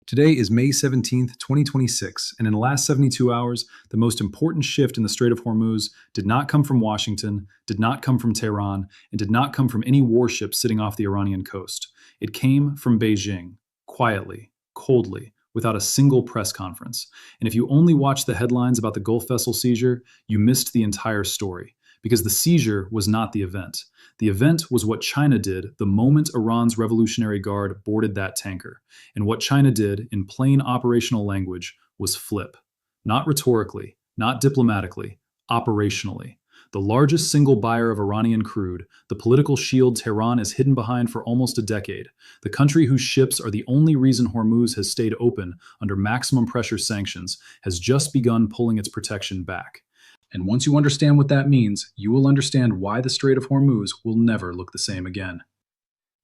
Today is May 17th, 2026, and in the last 72 hours, the most important shift in the Strait of Hormuz did not come from Washington, did not come from Tehran, and did not come from any warships sitting off the Iranian coast. It came from Beijing, quietly, coldly, without a single press conference. And if you only watched the headlines about the Gulf vessel seizure, you missed the entire story. Because the seizure was not the event. The event was what China did the moment Iran's Revolutionary Guard boarded that tanker. And what China did, in plain operational language, was flip. Not rhetorically, not diplomatically, operationally. The largest single buyer of Iranian crude, the political shield Tehran is hidden behind for almost a decade, the country whose ships are the only reason Hormuz has stayed open under maximum pressure sanctions, has just begun pulling its protection back. And once you understand what that means, you will understand why the Strait of Hormuz will never look the same again.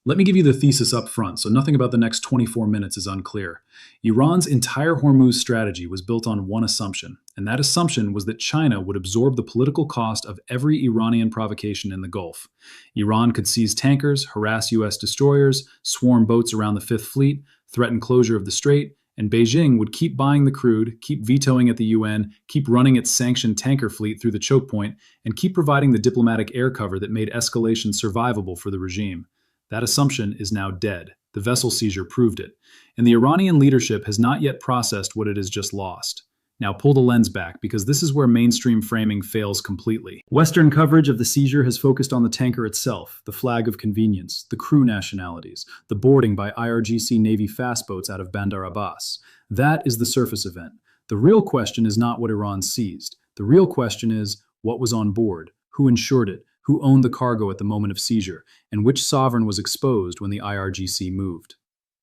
Let me give you the thesis up front, so nothing about the next 24 minutes is unclear. Iran's entire Hormuz strategy was built on one assumption, and that assumption was that China would absorb the political cost of every Iranian provocation in the Gulf. Iran could seize tankers, harass U.S. destroyers, swarm boats around the Fifth Fleet, threaten closure of the strait, and Beijing would keep buying the crude, keep vetoing at the UN, keep running its sanctioned tanker fleet through the choke point, and keep providing the diplomatic air cover that made escalation survivable for the regime. That assumption is now dead. The vessel seizure proved it. And the Iranian leadership has not yet processed what it has just lost. Now pull the lens back, because this is where mainstream framing fails completely. Western coverage of the seizure has focused on the tanker itself, the flag of convenience, the crew nationalities, the boarding by IRGC Navy fast boats out of Bandar Abbas. That is the surface event. The real question is not what Iran seized. The real question is what was on board, who insured it, who owned the cargo at the moment of seizure, and which sovereign was exposed when the IRGC moved.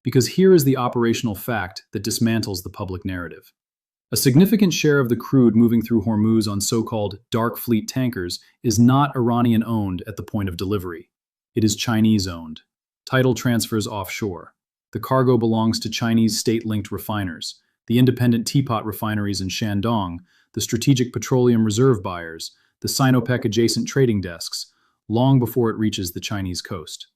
Because here is the operational fact that dismantles the public narrative. A significant share of the crude moving through Hormuz on so-called dark fleet tankers is not Iranian-owned at the point of delivery. It is Chinese-owned. Title transfers offshore. The cargo belongs to Chinese state-linked refiners, the independent teapot refineries in Shandong, the strategic petroleum reserve buyers, the Sinopec-adjacent trading desks, long before it reaches the Chinese coast.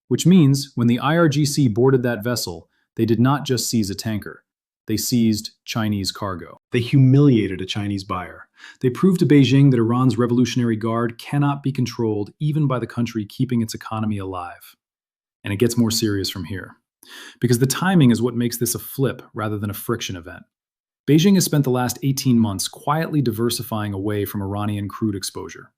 Which means, when the IRGC boarded that vessel, they did not just seize a tanker. They seized Chinese cargo. They humiliated a Chinese buyer. They proved to Beijing that Iran's Revolutionary Guard cannot be controlled even by the country keeping its economy alive. And it gets more serious from here. Because the timing is what makes this a flip rather than a friction event. Beijing has spent the last 18 months quietly diversifying away from Iranian crude exposure.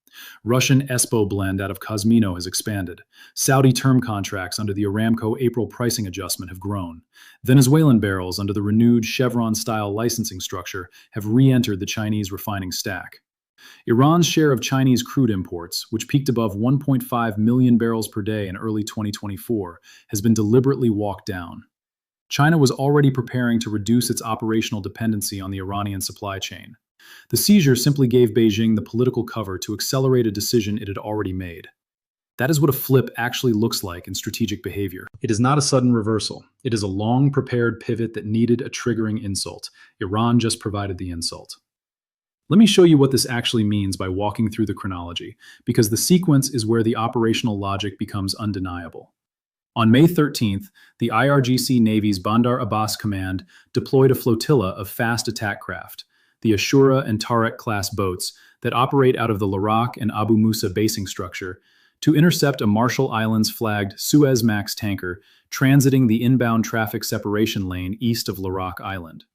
Russian ESPO blend out of Kazmino has expanded. Saudi term contracts under the Aramco April pricing adjustment have grown. Venezuelan barrels under the renewed Chevron-style licensing structure have re-entered the Chinese refining stack. Iran's share of Chinese crude imports, which peaked above 1.5 million barrels per day in early 2024, has been deliberately walked down. China was already preparing to reduce its operational dependency on the Iranian supply chain. The seizure simply gave Beijing the political cover to accelerate a decision it had already made. That is what a flip actually looks like in strategic behavior. It is not a sudden reversal. It is a long-prepared pivot that needed a triggering insult. Iran just provided the insult. Let me show you what this actually means by walking through the chronology, because the sequence is where the operational logic becomes undeniable. On May 13th, the IRGC Navy's Bandar Abbas Command deployed a flotilla of fast attack craft, the Ashura and Tariq-class boats that operate out of the Larak and Abu Musa basing structure, to intercept a Marshall Islands-flagged Suezmax tanker transiting the inbound traffic separation lane east of Larak Island.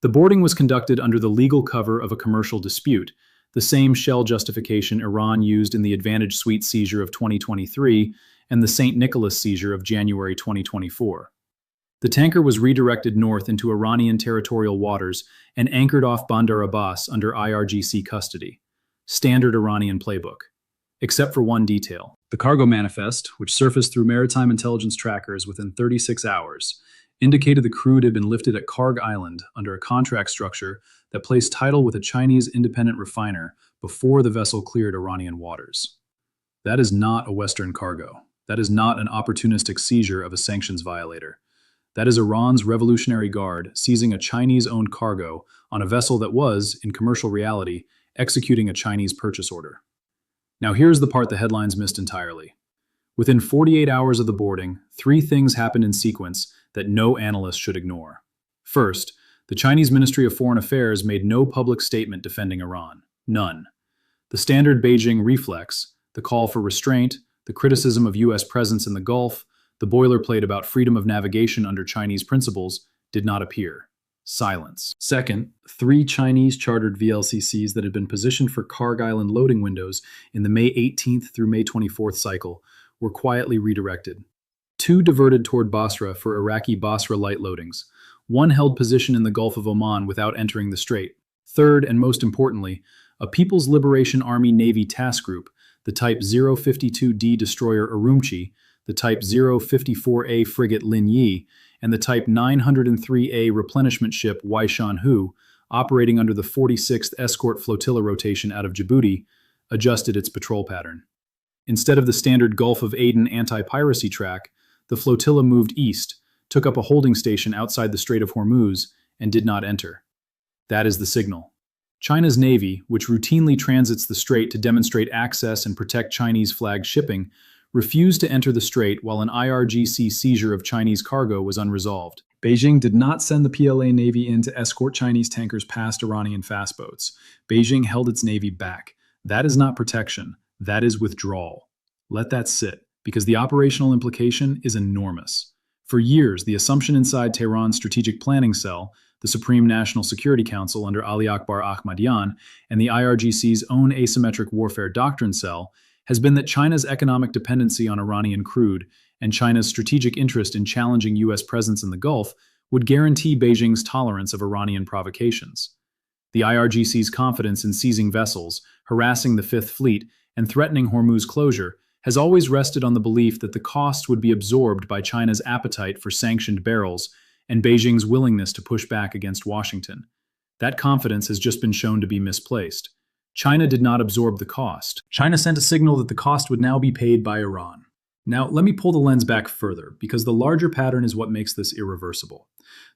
The boarding was conducted under the legal cover of a commercial dispute, the same shell justification Iran used in the Advantage Suite seizure of 2023 and the St. Nicholas seizure of January 2024. The tanker was redirected north into Iranian territorial waters and anchored off Bandar Abbas under IRGC custody. Standard Iranian playbook. Except for one detail. The cargo manifest, which surfaced through maritime intelligence trackers within 36 hours, indicated the crude had been lifted at Karg Island under a contract structure that placed title with a Chinese independent refiner before the vessel cleared Iranian waters. That is not a Western cargo. That is not an opportunistic seizure of a sanctions violator. That is Iran's Revolutionary Guard seizing a Chinese-owned cargo on a vessel that was, in commercial reality, executing a Chinese purchase order. Now here's the part the headlines missed entirely. Within 48 hours of the boarding, 3 things happened in sequence that no analyst should ignore. First, the Chinese Ministry of Foreign Affairs made no public statement defending Iran. None. The standard Beijing reflex, the call for restraint, the criticism of U.S. presence in the Gulf, the boilerplate about freedom of navigation under Chinese principles, did not appear. Silence. Second, 3 Chinese chartered VLCCs that had been positioned for Kharg Island loading windows in the May 18th through May 24th cycle were quietly redirected. 2 diverted toward Basra for Iraqi Basra light loadings. 1 held position in the Gulf of Oman without entering the strait. Third, and most importantly, a People's Liberation Army Navy task group, the Type 052D destroyer Urumqi, the Type 054A frigate Lin Yi, and the Type 903A replenishment ship Waishan Hu, operating under the 46th Escort Flotilla rotation out of Djibouti, adjusted its patrol pattern. Instead of the standard Gulf of Aden anti-piracy track, the flotilla moved east, took up a holding station outside the Strait of Hormuz, and did not enter. That is the signal. China's Navy, which routinely transits the strait to demonstrate access and protect Chinese-flagged shipping, refused to enter the strait while an IRGC seizure of Chinese cargo was unresolved. Beijing did not send the PLA Navy in to escort Chinese tankers past Iranian fast boats. Beijing held its Navy back. That is not protection. That is withdrawal. Let that sit, because the operational implication is enormous. For years, the assumption inside Tehran's Strategic Planning Cell, the Supreme National Security Council under Ali Akbar Ahmadiyyan, and the IRGC's own Asymmetric Warfare Doctrine Cell, has been that China's economic dependency on Iranian crude and China's strategic interest in challenging U.S. presence in the Gulf would guarantee Beijing's tolerance of Iranian provocations. The IRGC's confidence in seizing vessels, harassing the Fifth Fleet, and threatening Hormuz closure has always rested on the belief that the cost would be absorbed by China's appetite for sanctioned barrels and Beijing's willingness to push back against Washington. That confidence has just been shown to be misplaced. China did not absorb the cost. China sent a signal that the cost would now be paid by Iran. Now, let me pull the lens back further, because the larger pattern is what makes this irreversible.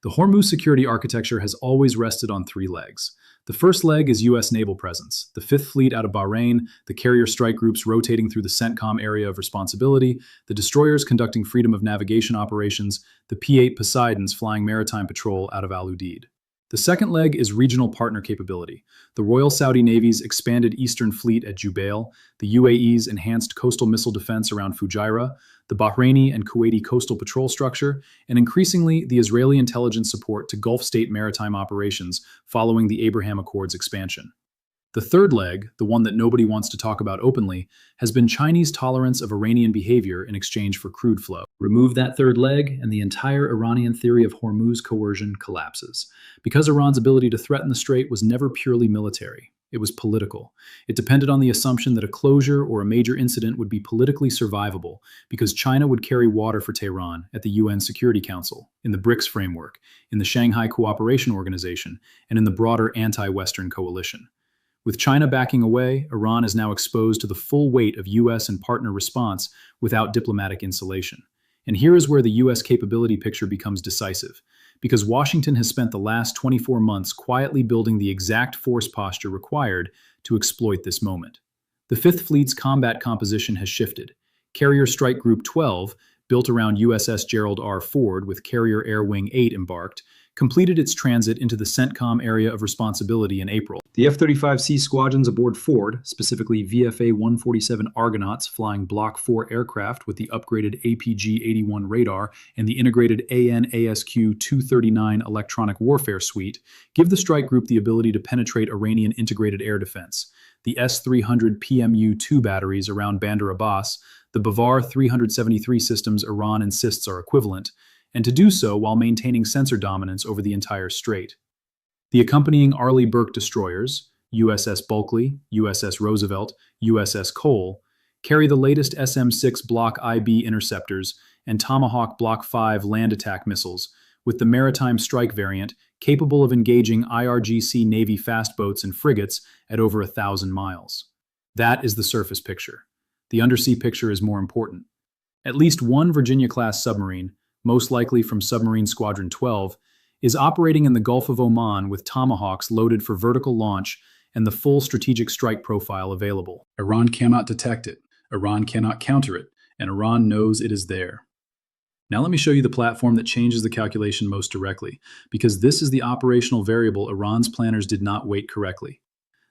The Hormuz security architecture has always rested on 3 legs. The first leg is U.S. naval presence, the Fifth Fleet out of Bahrain, the carrier strike groups rotating through the CENTCOM area of responsibility, the destroyers conducting freedom of navigation operations, the P-8 Poseidons flying maritime patrol out of Al Udeid. The second leg is regional partner capability. The Royal Saudi Navy's expanded Eastern Fleet at Jubail, the UAE's enhanced coastal missile defense around Fujairah, the Bahraini and Kuwaiti coastal patrol structure, and increasingly the Israeli intelligence support to Gulf state maritime operations following the Abraham Accords expansion. The third leg, the one that nobody wants to talk about openly, has been Chinese tolerance of Iranian behavior in exchange for crude flow. Remove that third leg, and the entire Iranian theory of Hormuz coercion collapses. Because Iran's ability to threaten the strait was never purely military. It was political. It depended on the assumption that a closure or a major incident would be politically survivable, because China would carry water for Tehran at the UN Security Council, in the BRICS framework, in the Shanghai Cooperation Organization, and in the broader anti-Western coalition. With China backing away, Iran is now exposed to the full weight of U.S. and partner response without diplomatic insulation. And here is where the U.S. capability picture becomes decisive, because Washington has spent the last 24 months quietly building the exact force posture required to exploit this moment. The Fifth Fleet's combat composition has shifted. Carrier Strike Group 12, built around USS Gerald R. Ford with Carrier Air Wing 8 embarked, completed its transit into the CENTCOM area of responsibility in April. The F-35C squadrons aboard Ford, specifically VFA-147 Argonauts flying Block 4 aircraft with the upgraded APG-81 radar and the integrated AN/ASQ-239 electronic warfare suite, give the strike group the ability to penetrate Iranian integrated air defense. The S-300 PMU-2 batteries around Bandar Abbas, the Bavar 373 systems Iran insists are equivalent, and to do so while maintaining sensor dominance over the entire strait. The accompanying Arleigh Burke destroyers, USS Bulkley, USS Roosevelt, USS Cole, carry the latest SM-6 Block IB interceptors and Tomahawk Block 5 land attack missiles, with the maritime strike variant capable of engaging IRGC Navy fast boats and frigates at over 1,000 miles. That is the surface picture. The undersea picture is more important. At least one Virginia-class submarine, most likely from Submarine Squadron 12, is operating in the Gulf of Oman with Tomahawks loaded for vertical launch and the full strategic strike profile available. Iran cannot detect it, Iran cannot counter it, and Iran knows it is there. Now let me show you the platform that changes the calculation most directly, because this is the operational variable Iran's planners did not weight correctly.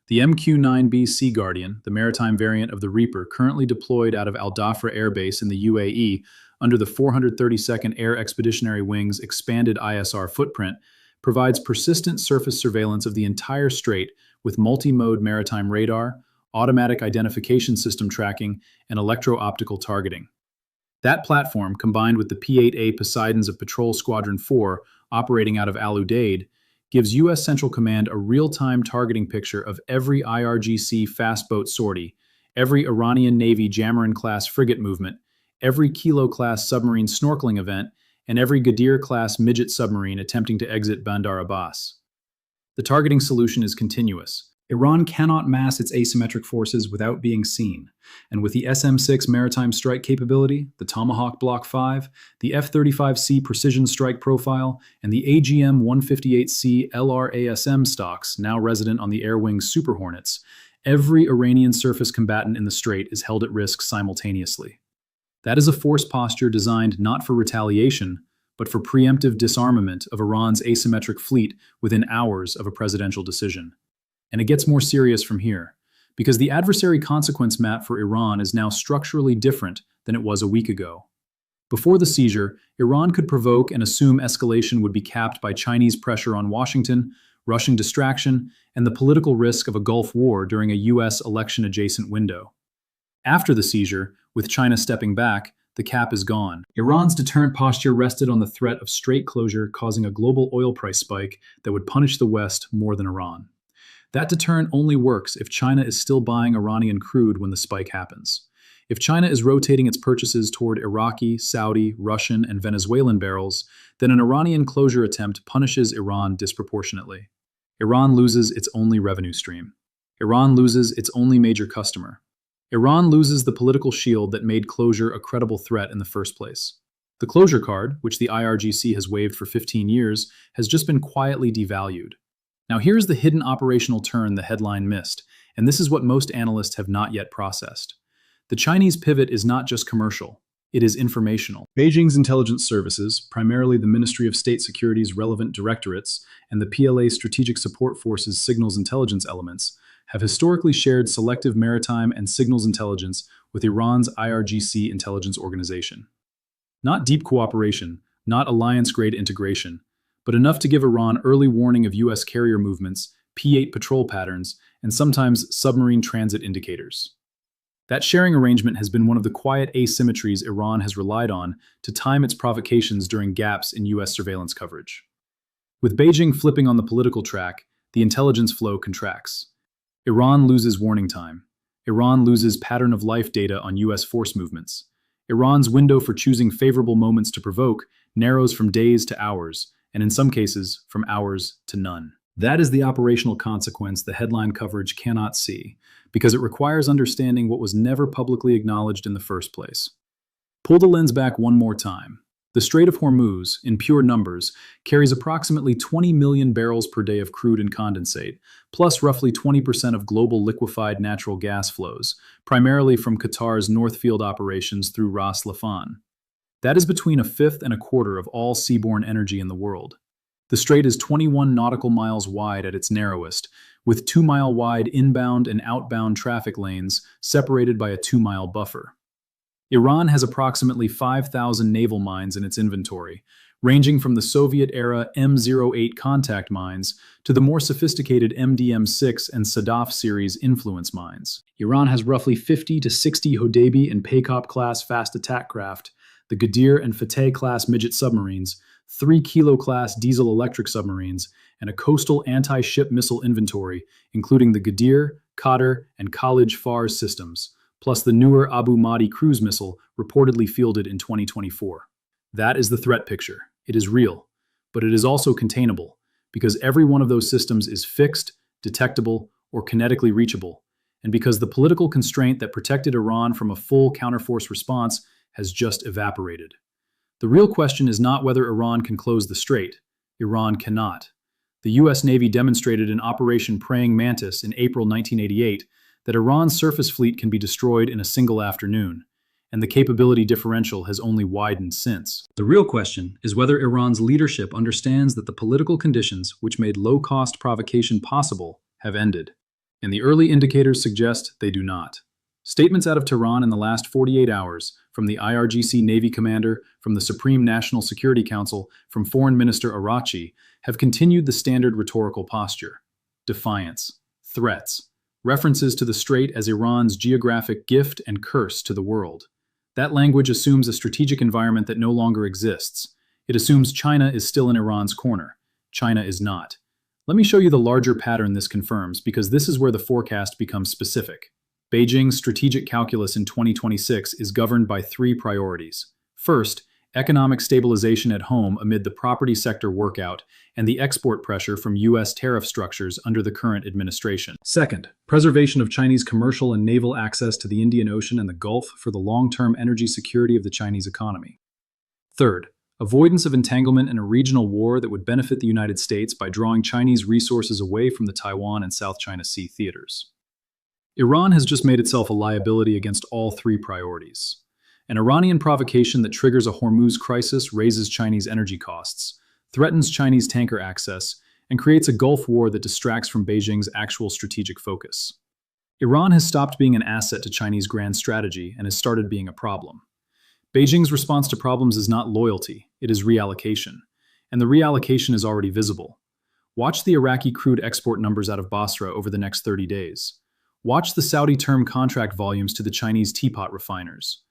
The MQ-9B Sea Guardian, the maritime variant of the Reaper, currently deployed out of Al Dhafra Air Base in the UAE under the 432nd Air Expeditionary Wing's expanded ISR footprint, provides persistent surface surveillance of the entire strait with multi-mode maritime radar, automatic identification system tracking, and electro-optical targeting. That platform, combined with the P-8A Poseidons of Patrol Squadron 4 operating out of Al Udeid, gives U.S. Central Command a real-time targeting picture of every IRGC fast boat sortie, every Iranian Navy Jamarin-class frigate movement, every Kilo-class submarine snorkeling event, and every Ghadir-class midget submarine attempting to exit Bandar Abbas. The targeting solution is continuous. Iran cannot mass its asymmetric forces without being seen, and with the SM-6 maritime strike capability, the Tomahawk Block 5, the F-35C precision strike profile, and the AGM-158C LRASM stocks now resident on the Air Wing's Super Hornets, every Iranian surface combatant in the strait is held at risk simultaneously. That is a force posture designed not for retaliation, but for preemptive disarmament of Iran's asymmetric fleet within hours of a presidential decision. And it gets more serious from here, because the adversary consequence map for Iran is now structurally different than it was a week ago. Before the seizure, Iran could provoke and assume escalation would be capped by Chinese pressure on Washington, Russian distraction, and the political risk of a Gulf war during a U.S. election-adjacent window. After the seizure, with China stepping back, the cap is gone. Iran's deterrent posture rested on the threat of strait closure causing a global oil price spike that would punish the West more than Iran. That deterrent only works if China is still buying Iranian crude when the spike happens. If China is rotating its purchases toward Iraqi, Saudi, Russian, and Venezuelan barrels, then an Iranian closure attempt punishes Iran disproportionately. Iran loses its only revenue stream. Iran loses its only major customer. Iran loses the political shield that made closure a credible threat in the first place. The closure card, which the IRGC has waived for 15 years, has just been quietly devalued. Now here's the hidden operational turn the headline missed, and this is what most analysts have not yet processed. The Chinese pivot is not just commercial, it is informational. Beijing's intelligence services, primarily the Ministry of State Security's relevant directorates and the PLA Strategic Support Force's signals intelligence elements, have historically shared selective maritime and signals intelligence with Iran's IRGC intelligence organization. Not deep cooperation, not alliance-grade integration, but enough to give Iran early warning of U.S. carrier movements, P-8 patrol patterns, and sometimes submarine transit indicators. That sharing arrangement has been one of the quiet asymmetries Iran has relied on to time its provocations during gaps in U.S. surveillance coverage. With Beijing flipping on the political track, the intelligence flow contracts. Iran loses warning time. Iran loses pattern of life data on U.S. force movements. Iran's window for choosing favorable moments to provoke narrows from days to hours, and in some cases, from hours to none. That is the operational consequence the headline coverage cannot see, because it requires understanding what was never publicly acknowledged in the first place. Pull the lens back one more time. The Strait of Hormuz, in pure numbers, carries approximately 20 million barrels per day of crude and condensate, plus roughly 20% of global liquefied natural gas flows, primarily from Qatar's North Field operations through Ras Laffan. That is between a fifth and a quarter of all seaborne energy in the world. The strait is 21 nautical miles wide at its narrowest, with 2-mile wide inbound and outbound traffic lanes separated by a 2-mile buffer. Iran has approximately 5,000 naval mines in its inventory, ranging from the Soviet-era M08 contact mines to the more sophisticated MDM-6 and Sadaf series influence mines. Iran has roughly 50 to 60 Hodeibi and Paykop-class fast attack craft, the Ghadir and Fateh-class midget submarines, 3 Kilo-class diesel-electric submarines, and a coastal anti-ship missile inventory, including the Ghadir, Qadr, and Khalij Fars systems, plus the newer Abu Mahdi cruise missile reportedly fielded in 2024. That is the threat picture. It is real, but it is also containable, because every one of those systems is fixed, detectable, or kinetically reachable, and because the political constraint that protected Iran from a full counterforce response has just evaporated. The real question is not whether Iran can close the strait. Iran cannot. The U.S. Navy demonstrated in Operation Praying Mantis in April 1988 that Iran's surface fleet can be destroyed in a single afternoon, and the capability differential has only widened since. The real question is whether Iran's leadership understands that the political conditions which made low-cost provocation possible have ended, and the early indicators suggest they do not. Statements out of Tehran in the last 48 hours, from the IRGC Navy commander, from the Supreme National Security Council, from Foreign Minister Araghchi, have continued the standard rhetorical posture. Defiance, threats, references to the Strait as Iran's geographic gift and curse to the world. That language assumes a strategic environment that no longer exists. It assumes China is still in Iran's corner. China is not. Let me show you the larger pattern this confirms, because this is where the forecast becomes specific. Beijing's strategic calculus in 2026 is governed by three priorities. First, economic stabilization at home amid the property sector workout and the export pressure from U.S. tariff structures under the current administration. Second, preservation of Chinese commercial and naval access to the Indian Ocean and the Gulf for the long-term energy security of the Chinese economy. Third, avoidance of entanglement in a regional war that would benefit the United States by drawing Chinese resources away from the Taiwan and South China Sea theaters. Iran has just made itself a liability against all three priorities. An Iranian provocation that triggers a Hormuz crisis raises Chinese energy costs, threatens Chinese tanker access, and creates a Gulf war that distracts from Beijing's actual strategic focus. Iran has stopped being an asset to Chinese grand strategy and has started being a problem. Beijing's response to problems is not loyalty, it is reallocation. And the reallocation is already visible. Watch the Iraqi crude export numbers out of Basra over the next 30 days. Watch the Saudi term contract volumes to the Chinese teapot refiners.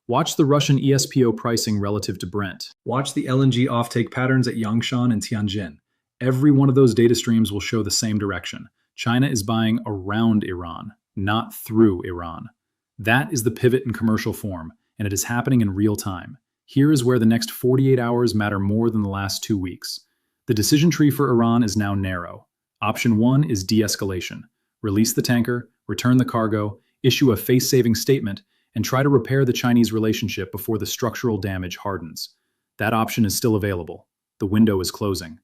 Watch the Russian ESPO pricing relative to Brent. Watch the LNG offtake patterns at Yangshan and Tianjin. Every one of those data streams will show the same direction. China is buying around Iran, not through Iran. That is the pivot in commercial form, and it is happening in real time. Here is where the next 48 hours matter more than the last 2 weeks. The decision tree for Iran is now narrow. Option 1 is de-escalation. Release the tanker, return the cargo, issue a face-saving statement, and try to repair the Chinese relationship before the structural damage hardens. That option is still available. The window is closing.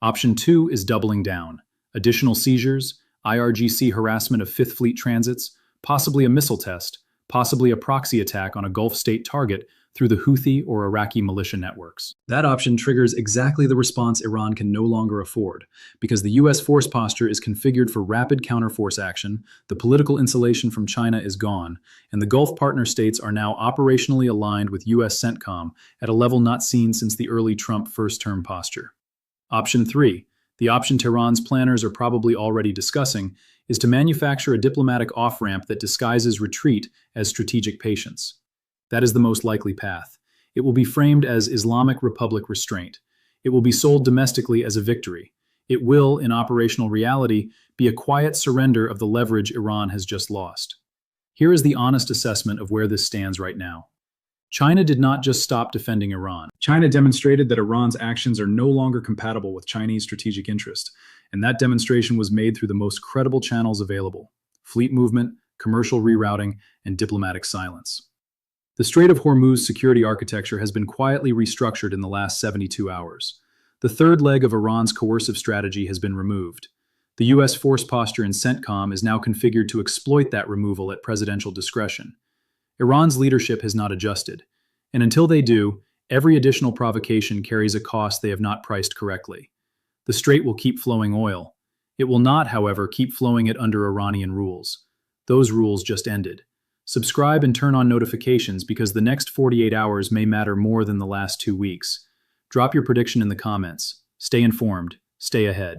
Option 2 is doubling down. Additional seizures, IRGC harassment of Fifth Fleet transits, possibly a missile test, possibly a proxy attack on a Gulf state target through the Houthi or Iraqi militia networks. That option triggers exactly the response Iran can no longer afford, because the U.S. force posture is configured for rapid counterforce action, the political insulation from China is gone, and the Gulf partner states are now operationally aligned with U.S. CENTCOM at a level not seen since the early Trump first-term posture. Option 3, the option Tehran's planners are probably already discussing, is to manufacture a diplomatic off-ramp that disguises retreat as strategic patience. That is the most likely path. It will be framed as Islamic Republic restraint. It will be sold domestically as a victory. It will, in operational reality, be a quiet surrender of the leverage Iran has just lost. Here is the honest assessment of where this stands right now. China did not just stop defending Iran. China demonstrated that Iran's actions are no longer compatible with Chinese strategic interest, and that demonstration was made through the most credible channels available: fleet movement, commercial rerouting, and diplomatic silence. The Strait of Hormuz security architecture has been quietly restructured in the last 72 hours. The third leg of Iran's coercive strategy has been removed. The U.S. force posture in CENTCOM is now configured to exploit that removal at presidential discretion. Iran's leadership has not adjusted, and until they do, every additional provocation carries a cost they have not priced correctly. The Strait will keep flowing oil. It will not, however, keep flowing it under Iranian rules. Those rules just ended. Subscribe and turn on notifications because the next 48 hours may matter more than the last 2 weeks. Drop your prediction in the comments. Stay informed. Stay ahead.